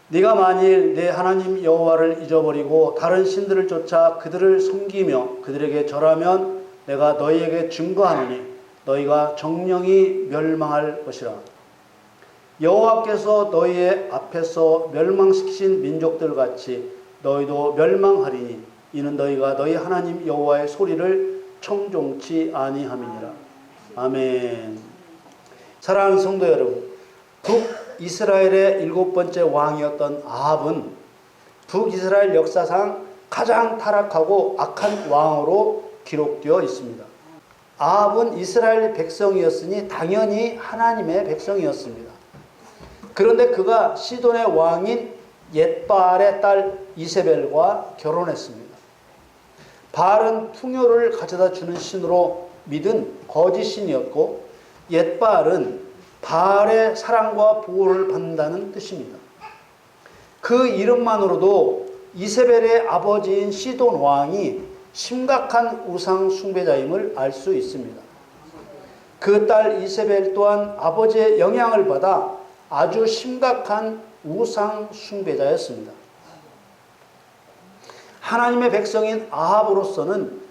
네가 만일 내 하나님 여호와를 잊어버리고 다른 신들을 쫓아 그들을 섬기며 그들에게 절하면 내가 너희에게 증거하노니 너희가 정령이 멸망할 것이라. 여호와께서 너희의 앞에서 멸망시키신 민족들 같이 너희도 멸망하리니 이는 너희가 너희 하나님 여호와의 소리를 청종치 아니함이니라. 아멘. 사랑하는 성도 여러분, 북이스라엘의 7번째 왕이었던 아합은 북이스라엘 역사상 가장 타락하고 악한 왕으로 기록되어 있습니다. 아합은 이스라엘 백성이었으니 당연히 하나님의 백성이었습니다. 그런데 그가 시돈의 왕인 옙바알의 딸 이세벨과 결혼했습니다. 바알은 풍요를 가져다 주는 신으로 믿은 거짓 신이었고 옙바알은 바알의 사랑과 보호를 받는다는 뜻입니다. 그 이름만으로도 이세벨의 아버지인 시돈 왕이 심각한 우상 숭배자임을 알 수 있습니다. 그 딸 이세벨 또한 아버지의 영향을 받아 아주 심각한 우상 숭배자였습니다. 하나님의 백성인 아합으로서는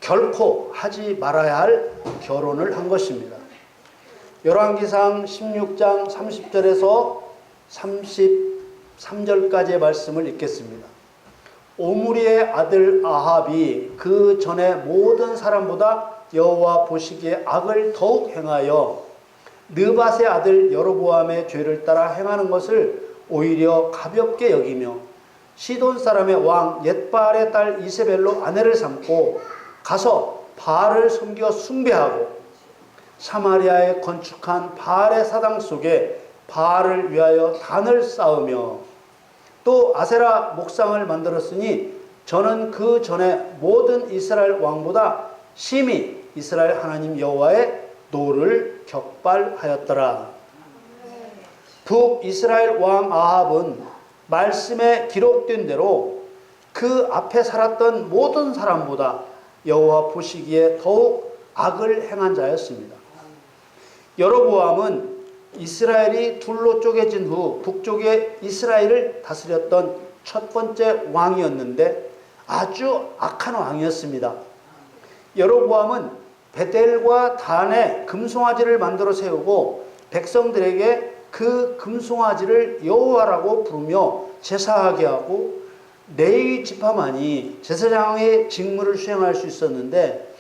결코 하지 말아야 할 결혼을 한 것입니다. 열왕기상 16장 30절에서 33절까지의 말씀을 읽겠습니다. 오므리의 아들 아합이 그 전에 모든 사람보다 여호와 보시기에 악을 더욱 행하여 느밧의 아들 여로보암의 죄를 따라 행하는 것을 오히려 가볍게 여기며 시돈 사람의 왕 옙바알의 딸 이세벨로 아내를 삼고 가서 바알을 섬겨 숭배하고 사마리아에 건축한 바알의 사당 속에 바알을 위하여 단을 쌓으며 또 아세라 목상을 만들었으니 저는 그 전에 모든 이스라엘 왕보다 심히 이스라엘 하나님 여호와의 노를 격발하였더라. 북이스라엘 왕 아합은 말씀에 기록된 대로 그 앞에 살았던 모든 사람보다 여호와 보시기에 더욱 악을 행한 자였습니다. 여로보암은 이스라엘이 둘로 쪼개진 후 북쪽의 이스라엘을 다스렸던 첫 번째 왕이었는데 아주 악한 왕이었습니다. 여로보암은 베델과 단에 금송아지를 만들어 세우고 백성들에게 그 금송아지를 여호와라고 부르며 제사하게 하고 레위 지파만이 제사장의 직무를 수행할 수 있었는데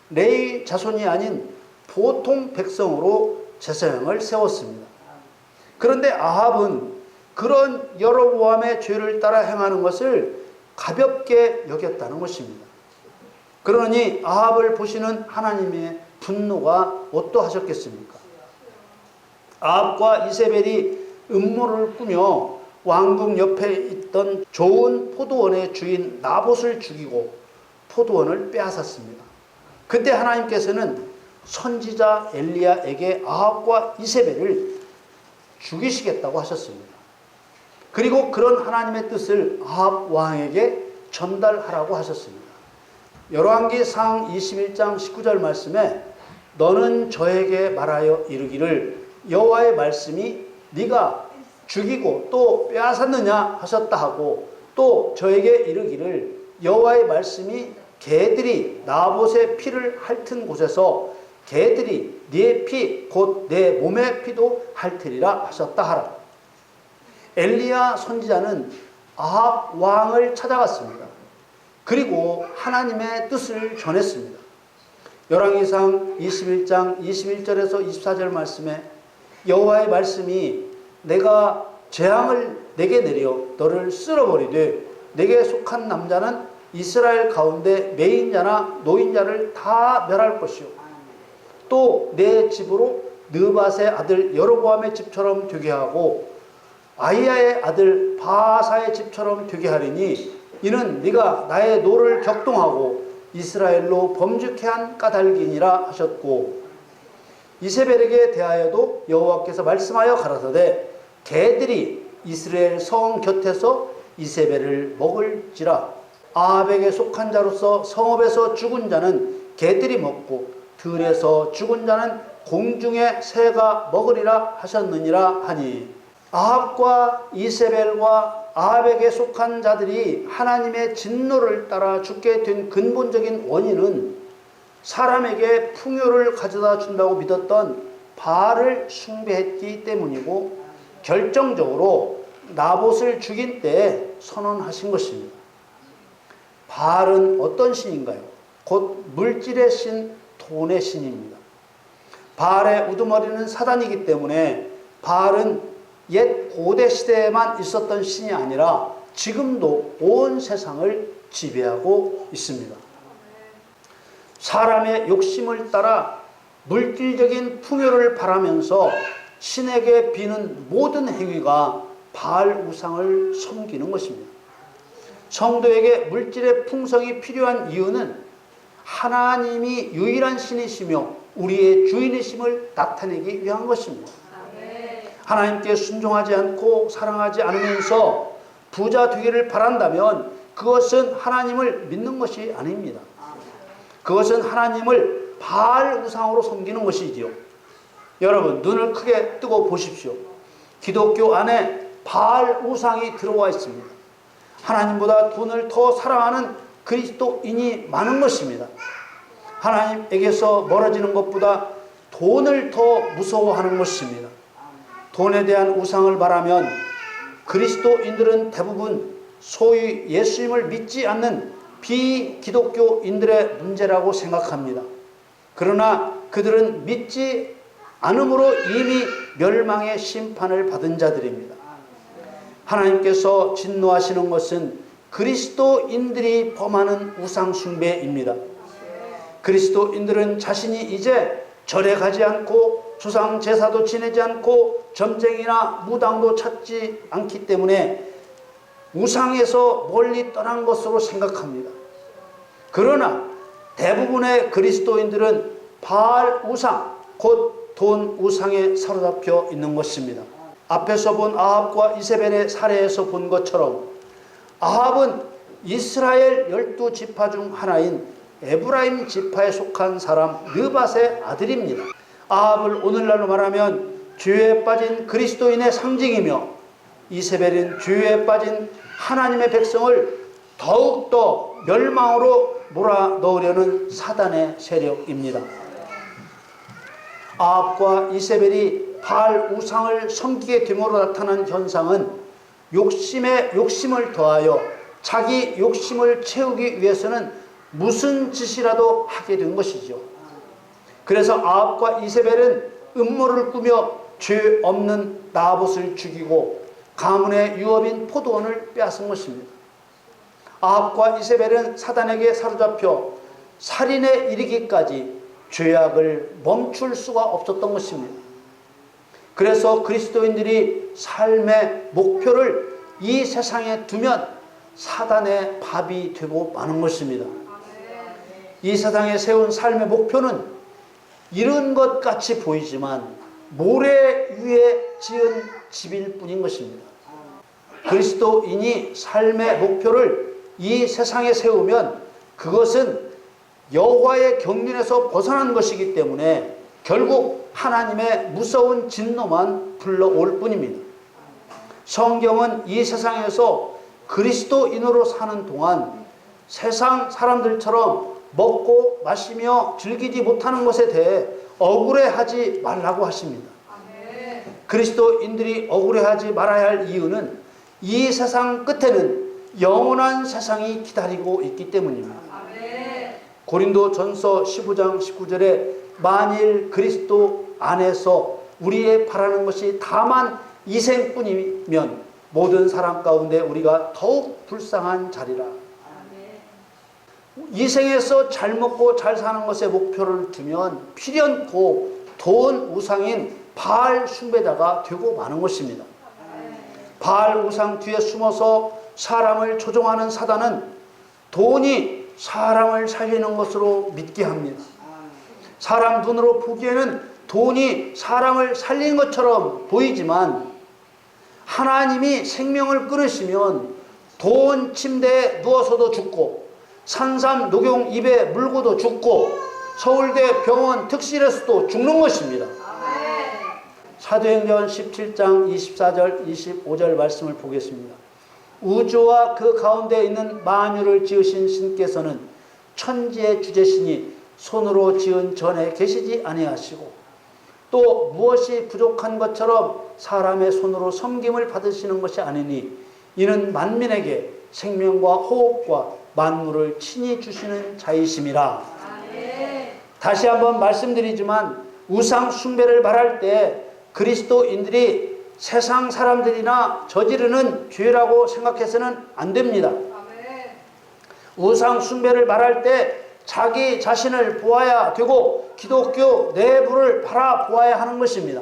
레위 자손이 아닌 보통 백성으로 제사장을 세웠습니다. 그런데 아합은 그런 여로보암의 죄를 따라 행하는 것을 가볍게 여겼다는 것입니다. 그러니 아합을 보시는 하나님의 분노가 어떠하셨겠습니까? 아합과 이세벨이 음모를 꾸며 왕궁 옆에 있던 좋은 포도원의 주인 나봇을 죽이고 포도원을 빼앗았습니다. 그때 하나님께서는 선지자 엘리야에게 아합과 이세벨을 죽이시겠다고 하셨습니다. 그리고 그런 하나님의 뜻을 아합 왕에게 전달하라고 하셨습니다. 열왕기상 21장 19절 말씀에 너는 저에게 말하여 이르기를 여호와의 말씀이 네가 죽이고 또 빼앗았느냐 하셨다 하고 또 저에게 이르기를 여호와의 말씀이 개들이 나봇의 피를 핥은 곳에서 개들이 네 피 곧 내 몸의 피도 핥으리라 하셨다 하라. 엘리야 선지자는 아합 왕을 찾아갔습니다. 그리고 하나님의 뜻을 전했습니다. 열왕기상 21장 21절에서 24절 말씀에 여호와의 말씀이 내가 재앙을 내게 내려 너를 쓸어버리되 내게 속한 남자는 이스라엘 가운데 매인자나 노인자를 다 멸할 것이요 또 내 집으로 느밧의 아들 여로보암의 집처럼 되게 하고 아히야의 아들 바하사의 집처럼 되게 하리니 이는 네가 나의 노를 격동하고 이스라엘로 범죄케 한 까닭이니라 하셨고 이세벨에게 대하여도 여호와께서 말씀하여 가라사대 개들이 이스라엘 성 곁에서 이세벨을 먹을지라. 아합에게 속한 자로서 성읍에서 죽은 자는 개들이 먹고 들에서 죽은 자는 공중의 새가 먹으리라 하셨느니라 하니. 아합과 이세벨과 아합에게 속한 자들이 하나님의 진노를 따라 죽게 된 근본적인 원인은 사람에게 풍요를 가져다 준다고 믿었던 바알을 숭배했기 때문이고, 결정적으로 나봇을 죽인 때에 선언하신 것입니다. 바알은 어떤 신인가요? 곧 물질의 신, 돈의 신입니다. 바알의 우두머리는 사단이기 때문에 바알은 옛 고대 시대에만 있었던 신이 아니라 지금도 온 세상을 지배하고 있습니다. 사람의 욕심을 따라 물질적인 풍요를 바라면서 신에게 비는 모든 행위가 바알 우상을 섬기는 것입니다. 성도에게 물질의 풍성이 필요한 이유는 하나님이 유일한 신이시며 우리의 주인이심을 나타내기 위한 것입니다. 하나님께 순종하지 않고 사랑하지 않으면서 부자 되기를 바란다면 그것은 하나님을 믿는 것이 아닙니다. 그것은 하나님을 바알 우상으로 섬기는 것이지요. 여러분, 눈을 크게 뜨고 보십시오. 기독교 안에 바알 우상이 들어와 있습니다. 하나님보다 돈을 더 사랑하는 그리스도인이 많은 것입니다. 하나님에게서 멀어지는 것보다 돈을 더 무서워하는 것입니다. 돈에 대한 우상을 말하면 그리스도인들은 대부분 소위 예수님을 믿지 않는 비기독교인들의 문제라고 생각합니다. 그러나 그들은 믿지 않음으로 이미 멸망의 심판을 받은 자들입니다. 하나님께서 진노하시는 것은 그리스도인들이 범하는 우상 숭배입니다. 그리스도인들은 자신이 이제 절에 가지 않고 조상 제사도 지내지 않고 점쟁이나 무당도 찾지 않기 때문에 우상에서 멀리 떠난 것으로 생각합니다. 그러나 대부분의 그리스도인들은 바알 우상, 곧 돈 우상에 사로잡혀 있는 것입니다. 앞에서 본 아합과 이세벨의 사례에서 본 것처럼 아합은 이스라엘 12지파 중 하나인 에브라임 지파에 속한 사람 느밧의 아들입니다. 아합을 오늘날로 말하면 죄에 빠진 그리스도인의 상징이며, 이세벨은 죄에 빠진 하나님의 백성을 더욱더 멸망으로 몰아넣으려는 사단의 세력입니다. 아합과 이세벨이 바알 우상을 섬기게 됨으로 나타난 현상은 욕심에 욕심을 더하여 자기 욕심을 채우기 위해서는 무슨 짓이라도 하게 된 것이죠. 그래서 아합과 이세벨은 음모를 꾸며 죄 없는 나봇을 죽이고 가문의 유업인 포도원을 빼앗은 것입니다. 아합과 이세벨은 사단에게 사로잡혀 살인에 이르기까지 죄악을 멈출 수가 없었던 것입니다. 그래서 그리스도인들이 삶의 목표를 이 세상에 두면 사단의 밥이 되고 마는 것입니다. 이 세상에 세운 삶의 목표는 이룬 것 같이 보이지만 모래 위에 지은 집일 뿐인 것입니다. 그리스도인이 삶의 목표를 이 세상에 세우면 그것은 여호와의 경륜에서 벗어난 것이기 때문에 결국 하나님의 무서운 진노만 불러올 뿐입니다. 성경은 이 세상에서 그리스도인으로 사는 동안 세상 사람들처럼 먹고 마시며 즐기지 못하는 것에 대해 억울해하지 말라고 하십니다. 그리스도인들이 억울해하지 말아야 할 이유는 이 세상 끝에는 영원한 세상이 기다리고 있기 때문입니다. 고린도전서 15장 19절에 만일 그리스도 안에서 우리의 바라는 것이 다만 이생뿐이면 모든 사람 가운데 우리가 더욱 불쌍한 자리라. 이 생에서 잘 먹고 잘 사는 것에 목표를 두면 필연코 돈 우상인 바알 숭배자가 되고 마는 것입니다. 바알 우상 뒤에 숨어서 사람을 조종하는 사단은 돈이 사람을 살리는 것으로 믿게 합니다. 사람 눈으로 보기에는 돈이 사람을 살리는 것처럼 보이지만 하나님이 생명을 끊으시면 돈 침대에 누워서도 죽고 산삼 녹용 입에 물고도 죽고 서울대 병원 특실에서도 죽는 것입니다. 사도행전 17장 24절 25절 말씀을 보겠습니다. 우주와 그 가운데 있는 만유를 지으신 신께서는 천지의 주제시니 손으로 지은 전에 계시지 아니하시고 또 무엇이 부족한 것처럼 사람의 손으로 섬김을 받으시는 것이 아니니 이는 만민에게 생명과 호흡과 만물을 친히 주시는 자이심이라. 다시 한번 말씀드리지만 우상 숭배를 말할 때 그리스도인들이 세상 사람들이나 저지르는 죄라고 생각해서는 안 됩니다. 우상 숭배를 말할 때 자기 자신을 보아야 되고 기독교 내부를 바라보아야 하는 것입니다.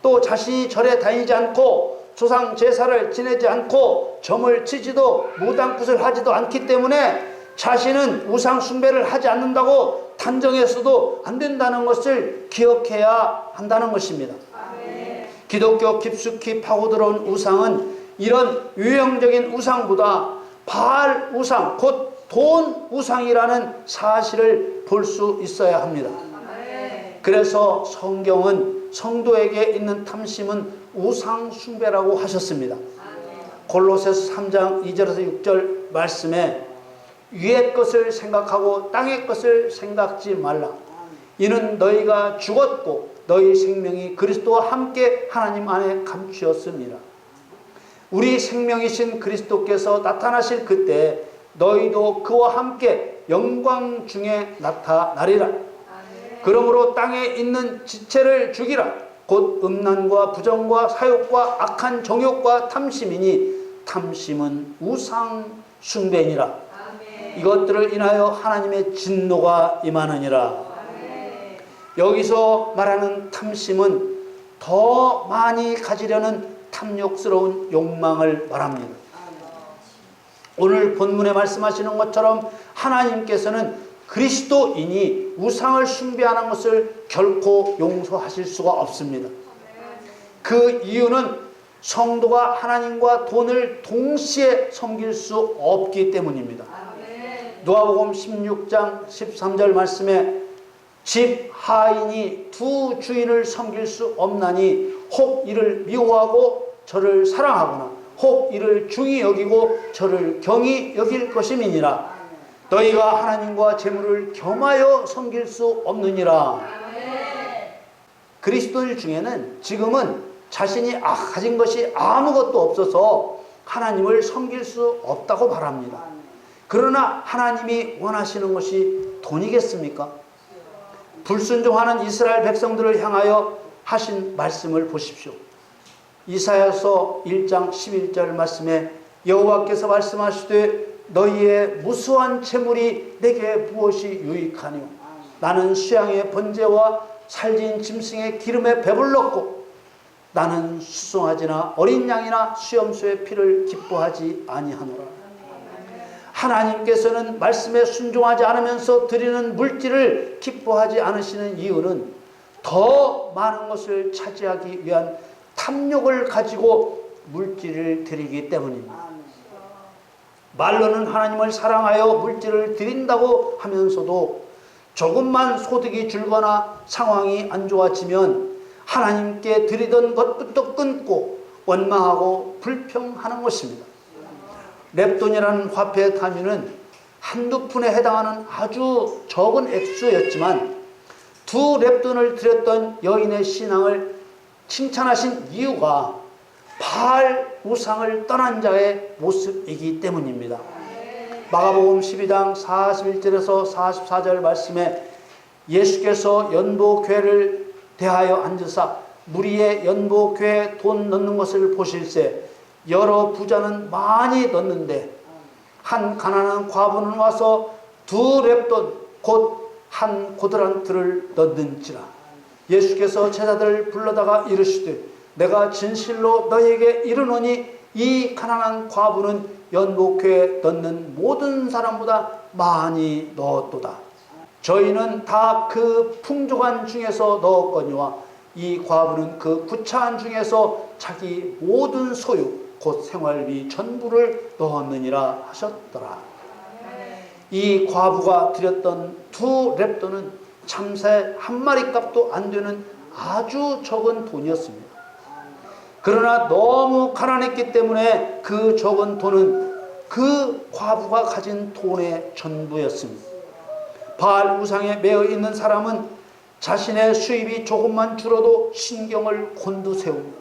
또 자신이 절에 다니지 않고 조상 제사를 지내지 않고 점을 치지도 무당굿을 하지도 않기 때문에 자신은 우상 숭배를 하지 않는다고 단정해서도 안 된다는 것을 기억해야 한다는 것입니다. 기독교 깊숙이 파고들어온 우상은 이런 유형적인 우상보다 바알 우상, 곧 돈 우상이라는 사실을 볼 수 있어야 합니다. 그래서 성경은 성도에게 있는 탐심은 우상 숭배라고 하셨습니다. 골로새서 3장 2절에서 6절 말씀에 위의 것을 생각하고 땅의 것을 생각지 말라. 이는 너희가 죽었고 너희 생명이 그리스도와 함께 하나님 안에 감추었습니다. 우리 생명이신 그리스도께서 나타나실 그때 너희도 그와 함께 영광 중에 나타나리라. 그러므로 땅에 있는 지체를 죽이라. 곧 음란과 부정과 사욕과 악한 정욕과 탐심이니 탐심은 우상 숭배니라. 이것들을 인하여 하나님의 진노가 임하느니라. 여기서 말하는 탐심은 더 많이 가지려는 탐욕스러운 욕망을 말합니다. 오늘 본문에 말씀하시는 것처럼 하나님께서는 그리스도인이 우상을 숭배하는 것을 결코 용서하실 수가 없습니다. 그 이유는 성도가 하나님과 돈을 동시에 섬길 수 없기 때문입니다. 누가복음 16장 13절 말씀에 집 하인이 두 주인을 섬길 수 없나니 혹 이를 미워하고 저를 사랑하거나 혹 이를 중히 여기고 저를 경히 여길 것임이니라. 너희가 하나님과 재물을 겸하여 섬길 수 없느니라. 그리스도인 중에는 지금은 자신이 가진 것이 아무것도 없어서 하나님을 섬길 수 없다고 말합니다. 그러나 하나님이 원하시는 것이 돈이겠습니까? 불순종하는 이스라엘 백성들을 향하여 하신 말씀을 보십시오. 이사야서 1장 11절 말씀에 여호와께서 말씀하시되 너희의 무수한 재물이 내게 무엇이 유익하뇨? 나는 수양의 번제와 살진 짐승의 기름에 배불렀고 나는 수송아지나 어린 양이나 수염소의 피를 기뻐하지 아니하노라. 하나님께서는 말씀에 순종하지 않으면서 드리는 물질을 기뻐하지 않으시는 이유는 더 많은 것을 차지하기 위한 탐욕을 가지고 물질을 드리기 때문입니다. 말로는 하나님을 사랑하여 물질을 드린다고 하면서도 조금만 소득이 줄거나 상황이 안 좋아지면 하나님께 드리던 것부터 끊고 원망하고 불평하는 것입니다. 렙돈이라는 화폐 단위는 한두 푼에 해당하는 아주 적은 액수였지만 두 렙돈을 드렸던 여인의 신앙을 칭찬하신 이유가 바알 우상을 떠난 자의 모습이기 때문입니다. 마가복음 12장 41절에서 44절 말씀에 예수께서 연보궤를 대하여 앉으사 무리의 연보궤에 돈 넣는 것을 보실세 여러 부자는 많이 넣는데 한 가난한 과부는 와서 두 렙돈 곧 한 고드란트를 넣는지라. 예수께서 제자들을 불러다가 이르시되 내가 진실로 너희에게 이르노니 이 가난한 과부는 연복회에 넣는 모든 사람보다 많이 넣었도다. 저희는 다 그 풍족한 중에서 넣었거니와 이 과부는 그 구차한 중에서 자기 모든 소유 곧 생활비 전부를 넣었느니라 하셨더라. 이 과부가 드렸던 두 렙돈은 참새 한 마리 값도 안 되는 아주 적은 돈이었습니다. 그러나 너무 가난했기 때문에 그 적은 돈은 그 과부가 가진 돈의 전부였습니다. 바알 우상에 매여 있는 사람은 자신의 수입이 조금만 줄어도 신경을 곤두세웁니다.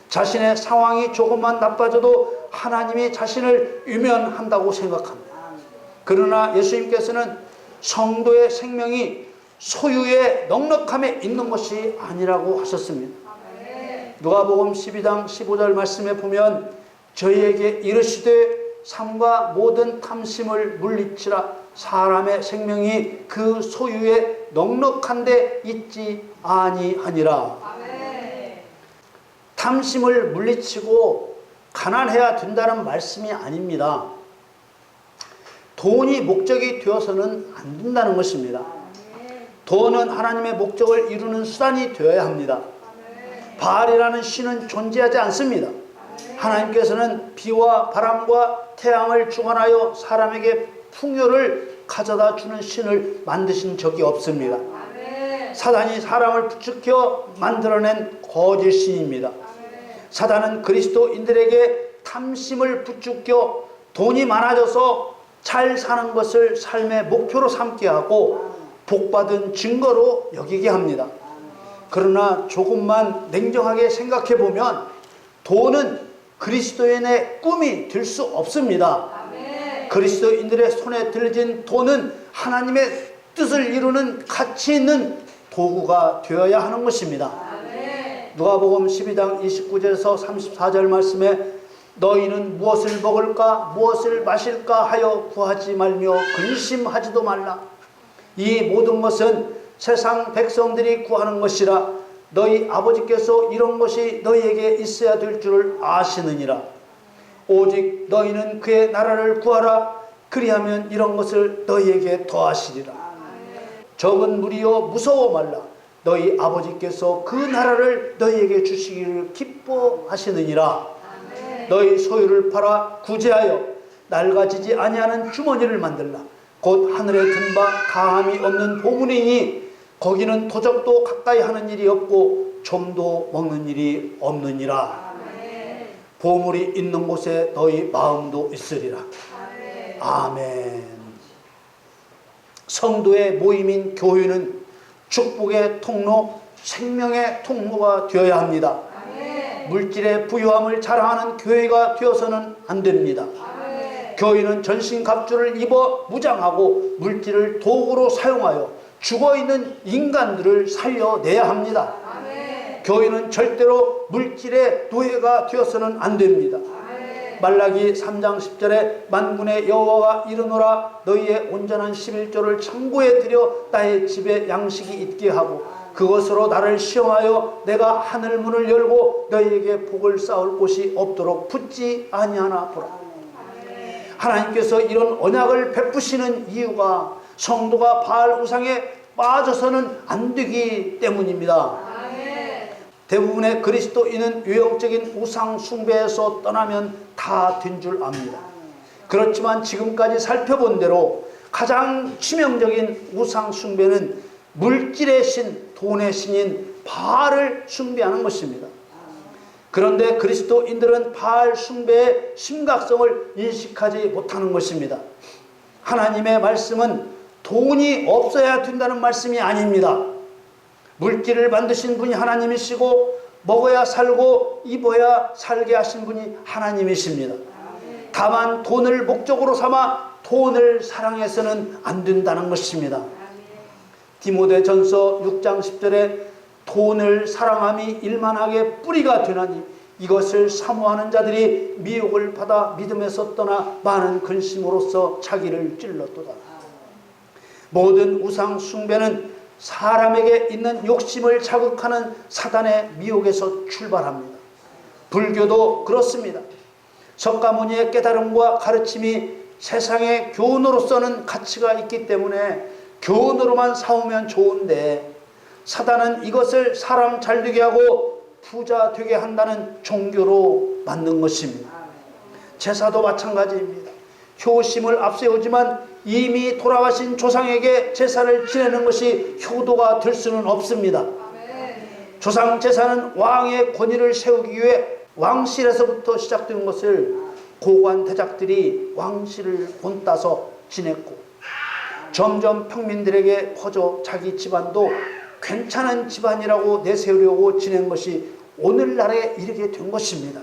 자신의 상황이 조금만 나빠져도 하나님이 자신을 유면한다고 생각합니다. 그러나 예수님께서는 성도의 생명이 소유의 넉넉함에 있는 것이 아니라고 하셨습니다. 누가복음 12장 15절 말씀에 보면 저희에게 이르시되 삶과 모든 탐심을 물리치라 사람의 생명이 그 소유에 넉넉한 데 있지 아니하니라. 탐심을 물리치고 가난해야 된다는 말씀이 아닙니다. 돈이 목적이 되어서는 안 된다는 것입니다. 돈은 하나님의 목적을 이루는 수단이 되어야 합니다. 바알이라는 신은 존재하지 않습니다. 하나님께서는 비와 바람과 태양을 주관하여 사람에게 풍요를 가져다 주는 신을 만드신 적이 없습니다. 사단이 사람을 부추겨 만들어낸 거짓 신입니다. 사단은 그리스도인들에게 탐심을 부추겨 돈이 많아져서 잘 사는 것을 삶의 목표로 삼게 하고 복받은 증거로 여기게 합니다. 그러나 조금만 냉정하게 생각해 보면 돈은 그리스도인의 꿈이 될 수 없습니다. 그리스도인들의 손에 들진 돈은 하나님의 뜻을 이루는 가치 있는 도구가 되어야 하는 것입니다. 누가복음 12장 29절에서 34절 말씀에 너희는 무엇을 먹을까 무엇을 마실까 하여 구하지 말며 근심하지도 말라. 이 모든 것은 세상 백성들이 구하는 것이라 너희 아버지께서 이런 것이 너희에게 있어야 될 줄을 아시느니라. 오직 너희는 그의 나라를 구하라. 그리하면 이런 것을 너희에게 더하시리라. 적은 무리여 무서워 말라. 너희 아버지께서 그 나라를 너희에게 주시기를 기뻐하시느니라. 너희 소유를 팔아 구제하여 낡아지지 아니하는 주머니를 만들라. 곧 하늘에 든 바 다함이 없는 보물이니 거기는 도적도 가까이 하는 일이 없고 좀도 먹는 일이 없느니라. 보물이 있는 곳에 너희 마음도 있으리라. 아멘. 성도의 모임인 교회는 축복의 통로, 생명의 통로가 되어야 합니다. 물질의 부유함을 자랑하는 교회가 되어서는 안 됩니다. 교회는 전신갑주를 입어 무장하고 물질을 도구로 사용하여 죽어있는 인간들을 살려내야 합니다. 교회는 절대로 물질의 노예가 되어서는 안 됩니다. 말라기 3장 10절에 만군의 여호와가 이르노라 너희의 온전한 11조를 창고에 들여 나의 집에 양식이 있게 하고 그것으로 나를 시험하여 내가 하늘 문을 열고 너희에게 복을 쌓을 곳이 없도록 붙지 아니하나 보라. 하나님께서 이런 언약을 베푸시는 이유가 성도가 바알 우상에 빠져서는 안 되기 때문입니다. 대부분의 그리스도인은 유형적인 우상 숭배에서 떠나면 다 된 줄 압니다. 그렇지만 지금까지 살펴본 대로 가장 치명적인 우상 숭배는 물질의 신, 돈의 신인 바알을 숭배하는 것입니다. 그런데 그리스도인들은 바알 숭배의 심각성을 인식하지 못하는 것입니다. 하나님의 말씀은 돈이 없어야 된다는 말씀이 아닙니다. 물질을 만드신 분이 하나님이시고 먹어야 살고 입어야 살게 하신 분이 하나님이십니다. 다만 돈을 목적으로 삼아 돈을 사랑해서는 안 된다는 것입니다. 디모데전서 6장 10절에 돈을 사랑함이 일만하게 뿌리가 되나니 이것을 사모하는 자들이 미혹을 받아 믿음에서 떠나 많은 근심으로써 자기를 찔렀도다. 모든 우상 숭배는 사람에게 있는 욕심을 자극하는 사단의 미혹에서 출발합니다. 불교도 그렇습니다. 석가모니의 깨달음과 가르침이 세상의 교훈으로서는 가치가 있기 때문에 교훈으로만 삼으면 좋은데 사단은 이것을 사람 잘되게 하고 부자 되게 한다는 종교로 만든 것입니다. 제사도 마찬가지입니다. 효심을 앞세우지만 이미 돌아가신 조상에게 제사를 지내는 것이 효도가 될 수는 없습니다. 조상 제사는 왕의 권위를 세우기 위해 왕실에서부터 시작된 것을 고관 대작들이 왕실을 본따서 지냈고 점점 평민들에게 퍼져 자기 집안도 괜찮은 집안이라고 내세우려고 지낸 것이 오늘날에 이르게 된 것입니다.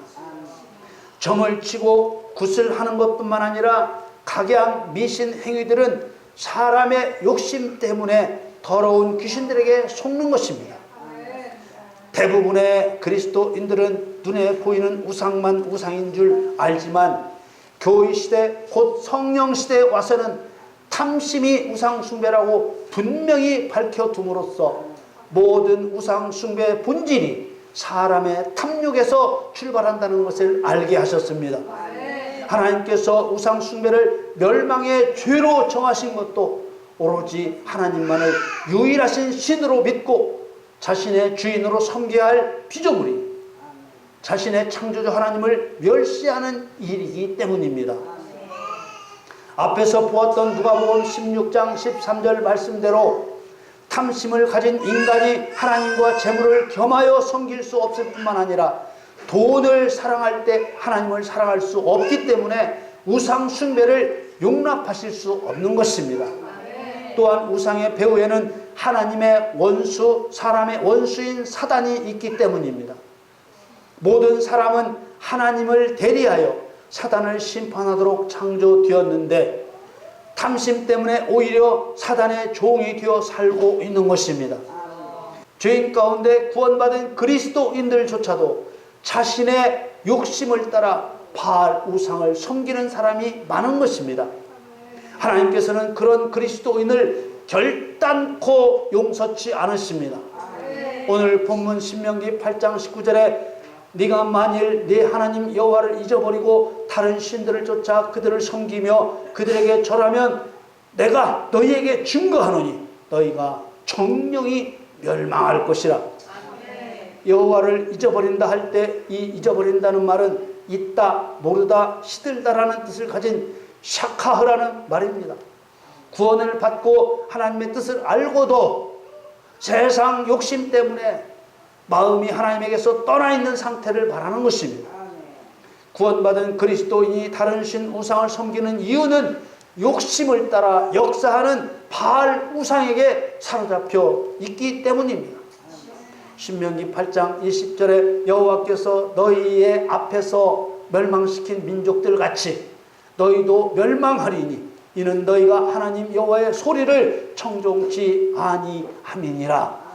점을 치고 굿을 하는 것뿐만 아니라 각양 미신 행위들은 사람의 욕심 때문에 더러운 귀신들에게 속는 것입니다. 대부분의 그리스도인들은 눈에 보이는 우상만 우상인 줄 알지만 교회 시대 곧 성령 시대에 와서는 탐심이 우상 숭배라고 분명히 밝혀둠으로써 모든 우상 숭배의 본질이 사람의 탐욕에서 출발한다는 것을 알게 하셨습니다. 하나님께서 우상 숭배를 멸망의 죄로 정하신 것도 오로지 하나님만을 유일하신 신으로 믿고 자신의 주인으로 섬겨야 할 피조물이 자신의 창조주 하나님을 멸시하는 일이기 때문입니다. 앞에서 보았던 누가복음 16장 13절 말씀대로 탐심을 가진 인간이 하나님과 재물을 겸하여 섬길 수 없을 뿐만 아니라 돈을 사랑할 때 하나님을 사랑할 수 없기 때문에 우상 숭배를 용납하실 수 없는 것입니다. 또한 우상의 배후에는 하나님의 원수, 사람의 원수인 사단이 있기 때문입니다. 모든 사람은 하나님을 대리하여 사단을 심판하도록 창조되었는데 탐심 때문에 오히려 사단의 종이 되어 살고 있는 것입니다. 죄인 가운데 구원받은 그리스도인들조차도 자신의 욕심을 따라 바알 우상을 섬기는 사람이 많은 것입니다. 하나님께서는 그런 그리스도인을 결단코 용서치 않으십니다. 오늘 본문 신명기 8장 19절에 네가 만일 네 하나님 여호와를 잊어버리고 다른 신들을 쫓아 그들을 섬기며 그들에게 절하면 내가 너희에게 증거하노니 너희가 정령이 멸망할 것이라. 여호와를 잊어버린다 할 때 이 잊어버린다는 말은 있다, 모르다, 시들다라는 뜻을 가진 샤카흐라는 말입니다. 구원을 받고 하나님의 뜻을 알고도 세상 욕심 때문에 마음이 하나님에게서 떠나 있는 상태를 말하는 것입니다. 구원받은 그리스도인이 다른 신 우상을 섬기는 이유는 욕심을 따라 역사하는 바알 우상에게 사로잡혀 있기 때문입니다. 신명기 8장 20절에 여호와께서 너희의 앞에서 멸망시킨 민족들 같이 너희도 멸망하리니 이는 너희가 하나님 여호와의 소리를 청종치 아니함이니라.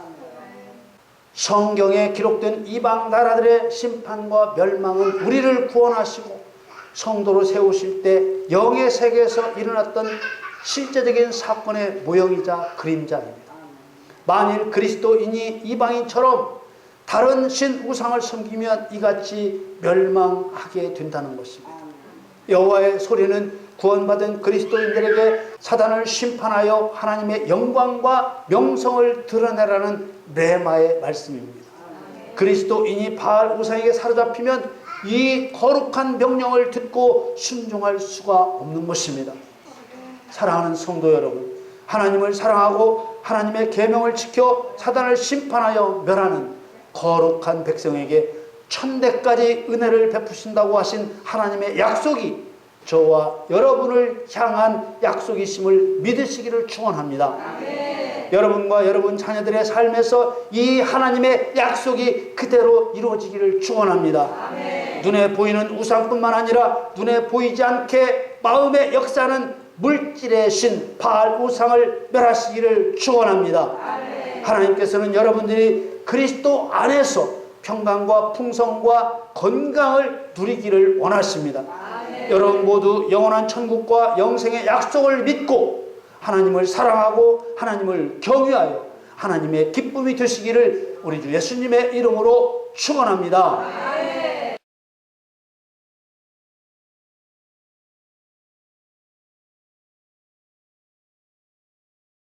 성경에 기록된 이방 나라들의 심판과 멸망은 우리를 구원하시고 성도로 세우실 때 영의 세계에서 일어났던 실제적인 사건의 모형이자 그림자입니다. 만일 그리스도인이 이방인처럼 다른 신 우상을 섬기면 이같이 멸망하게 된다는 것입니다. 여호와의 소리는 구원받은 그리스도인들에게 사단을 심판하여 하나님의 영광과 명성을 드러내라는 레마의 말씀입니다. 그리스도인이 바알 우상에게 사로잡히면 이 거룩한 명령을 듣고 순종할 수가 없는 것입니다. 사랑하는 성도 여러분, 하나님을 사랑하고 하나님의 계명을 지켜 사단을 심판하여 멸하는 거룩한 백성에게 천대까지 은혜를 베푸신다고 하신 하나님의 약속이 저와 여러분을 향한 약속이심을 믿으시기를 축원합니다. 여러분과 여러분 자녀들의 삶에서 이 하나님의 약속이 그대로 이루어지기를 축원합니다. 눈에 보이는 우상뿐만 아니라 눈에 보이지 않게 마음의 역사는 물질의 신 바알 우상을 멸하시기를 축원합니다. 하나님께서는 여러분들이 그리스도 안에서 평강과 풍성과 건강을 누리기를 원하십니다. 여러분 모두 영원한 천국과 영생의 약속을 믿고 하나님을 사랑하고 하나님을 경외하여 하나님의 기쁨이 되시기를 우리 주 예수님의 이름으로 축원합니다.